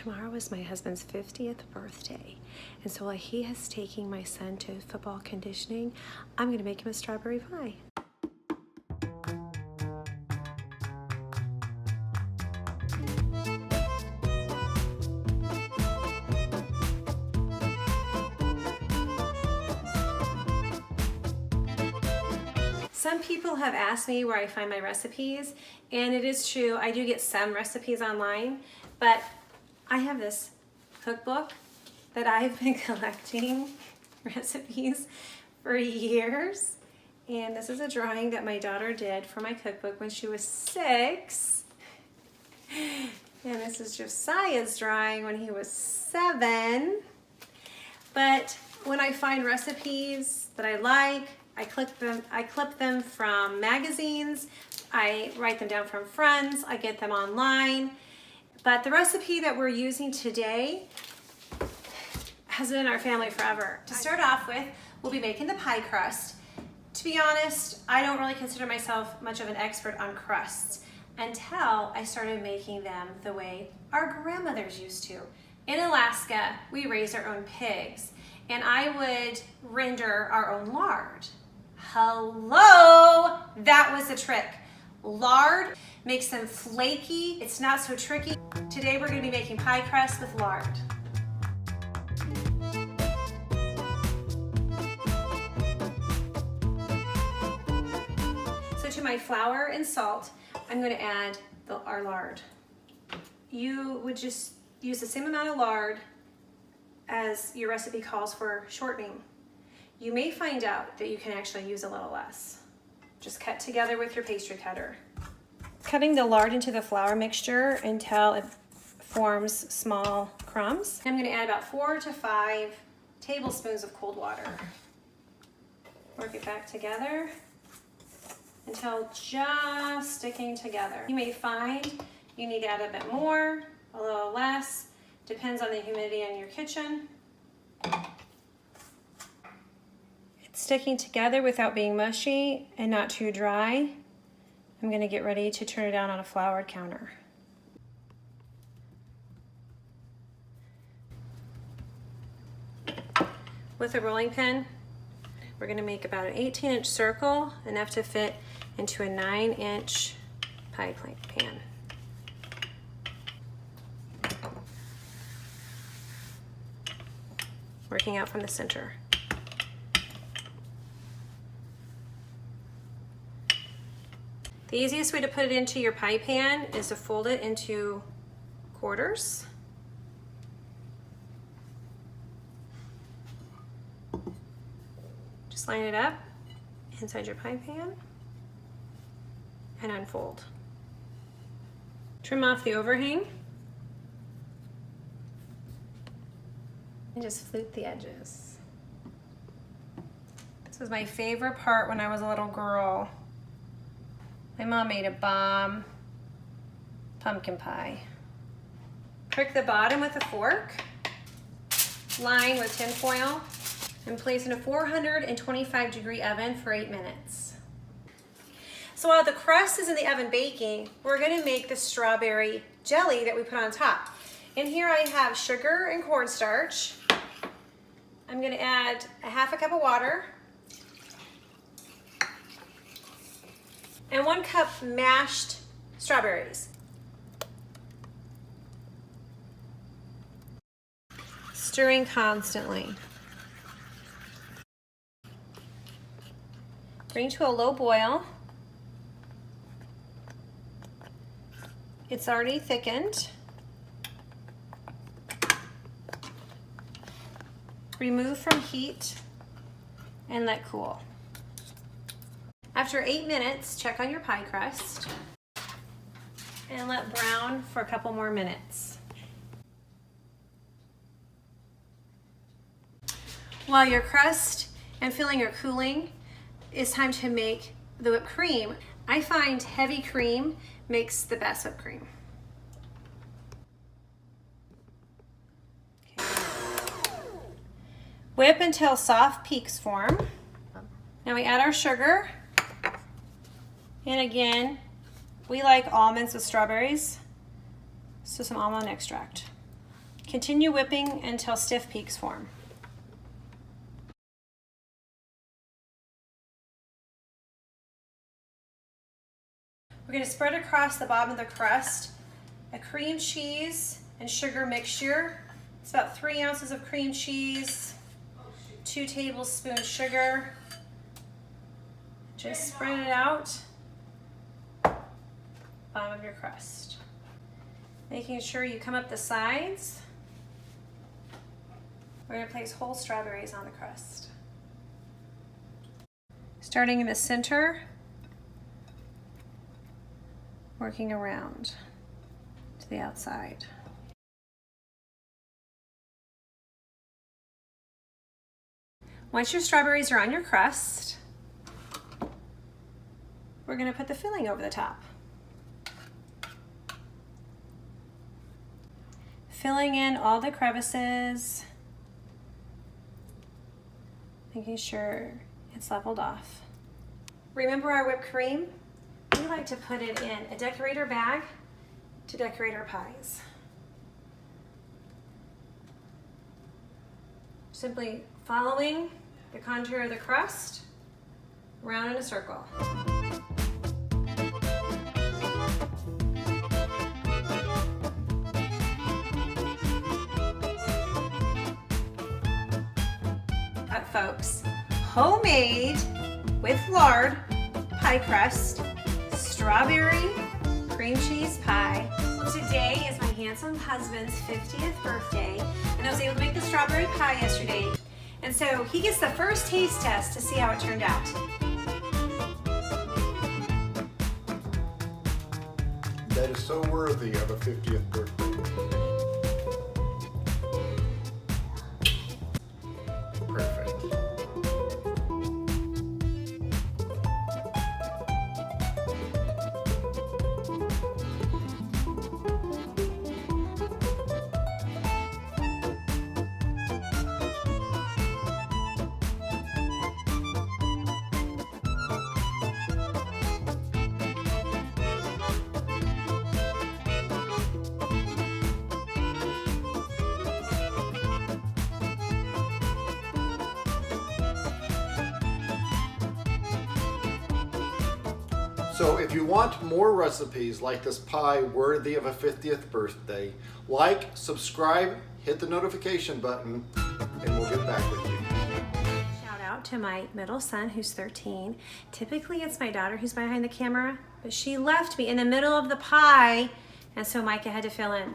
Tomorrow is my husband's 50th birthday, and so while he is taking my son to football conditioning, I'm going to make him a strawberry pie. Some people have asked me where I find my recipes, and it is true, I do get some recipes online, but I have this cookbook that I've been collecting recipes for years. And this is a drawing that my daughter did for my cookbook when she was 6. And this is Josiah's drawing when he was 7. But when I find recipes that I like, I clip them from magazines, I write them down from friends, I get them online. But the recipe that we're using today has been in our family forever. To start off with, we'll be making the pie crust. To be honest, I don't really consider myself much of an expert on crusts until I started making them the way our grandmothers used to. In Alaska, we raised our own pigs, and I would render our own lard. Hello, that was the trick. Lard makes them flaky, it's not so tricky. Today we're going to be making pie crust with lard. So to my flour and salt, I'm going to add our lard. You would just use the same amount of lard as your recipe calls for shortening. You may find out that you can actually use a little less. Just cut together with your pastry cutter. Cutting the lard into the flour mixture until it forms small crumbs. I'm going to add about 4 to 5 tablespoons of cold water. Work it back together until just sticking together. You may find you need to add a bit more, a little less, depends on the humidity in your kitchen. It's sticking together without being mushy and not too dry. I'm going to get ready to turn it down on a floured counter. With a rolling pin, we're going to make about an 18-inch circle, enough to fit into a 9-inch pie pan. Working out from the center. The easiest way to put it into your pie pan is to fold it into quarters. Just line it up inside your pie pan and unfold. Trim off the overhang and just flute the edges. This was my favorite part when I was a little girl. My mom made a bomb pumpkin pie. Prick the bottom with a fork, line with tin foil, and place in a 425-degree oven for 8 minutes. So while the crust is in the oven baking, we're going to make the strawberry jelly that we put on top. And here I have sugar and cornstarch. I'm going to add a half a cup of water and 1 cup mashed strawberries. Stirring constantly. Bring to a low boil. It's already thickened. Remove from heat and let cool. After 8 minutes, check on your pie crust and let brown for a couple more minutes. While your crust and filling are cooling, it's time to make the whipped cream. I find heavy cream makes the best whipped cream. Whip until soft peaks form. Now we add our sugar. And again, we like almonds with strawberries, so some almond extract. Continue whipping until stiff peaks form. We're going to spread across the bottom of the crust a cream cheese and sugar mixture. It's about 3 ounces of cream cheese, 2 tablespoons sugar. Just spread it out, bottom of your crust. Making sure you come up the sides. We're going to place whole strawberries on the crust. Starting in the center, working around to the outside. Once your strawberries are on your crust, we're going to put the filling over the top. Filling in all the crevices, making sure it's leveled off. Remember our whipped cream? We like to put it in a decorator bag to decorate our pies. Simply following the contour of the crust around in a circle. Folks, homemade with lard pie crust, strawberry cream cheese pie. Today is my handsome husband's 50th birthday, and I was able to make the strawberry pie yesterday, and so he gets the first taste test to see how it turned out. That is so worthy of a 50th birthday. Perfect. So if you want more recipes like this pie worthy of a 50th birthday, like, subscribe, hit the notification button, and we'll get back with you. Shout out to my middle son who's 13. Typically it's my daughter who's behind the camera, but she left me in the middle of the pie, and so Micah had to fill in.